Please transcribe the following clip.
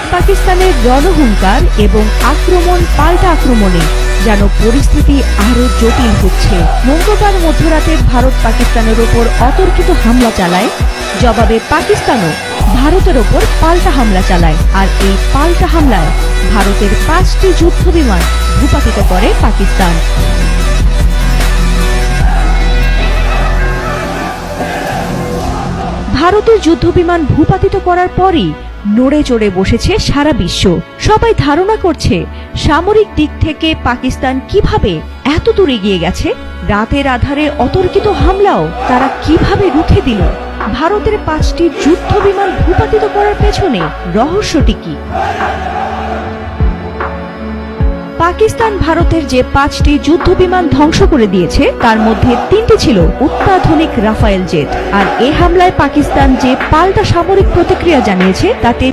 ভারত পাকিস্তানের রণহুঙ্কার এবং আক্রমণ পাল্টা আক্রমণে যেন পরিস্থিতি আরো জটিল হচ্ছে। মঙ্গলবার মধ্যরাতে ভারত পাকিস্তানের ওপর অতর্কিত হামলা চালায়। জবাবে পাকিস্তানও ভারতের ওপর পাল্টা হামলা চালায়, আর এই পাল্টা হামলায় ভারতের 5টি যুদ্ধবিমান ভূপাতিত করে পাকিস্তান। ভারতের যুদ্ধবিমান ভূপাতিত করার পরই নড়ে চড়ে বসেছে সারা বিশ্ব। সবাই ধারণা করছে সামরিক দিক থেকে পাকিস্তান কিভাবে এত দূর এগিয়ে গেছে। রাতের আধারে অতর্কিত হামলাও তারা কিভাবে রুখে দিল। ভারতের 5টি যুদ্ধবিমান ভূপাতিত করার পেছনে রহস্যটি কি? পাকিস্তান ভারতের যে 5টি যুদ্ধবিমান ধ্বংস করে দিয়েছে তার মধ্যে 3টি ছিল অত্যাধুনিক রাফায়েল জেট। আর এই হামলায় পাকিস্তান যে পাল্টা সামরিক প্রতিক্রিয়া জানিয়েছে তাতে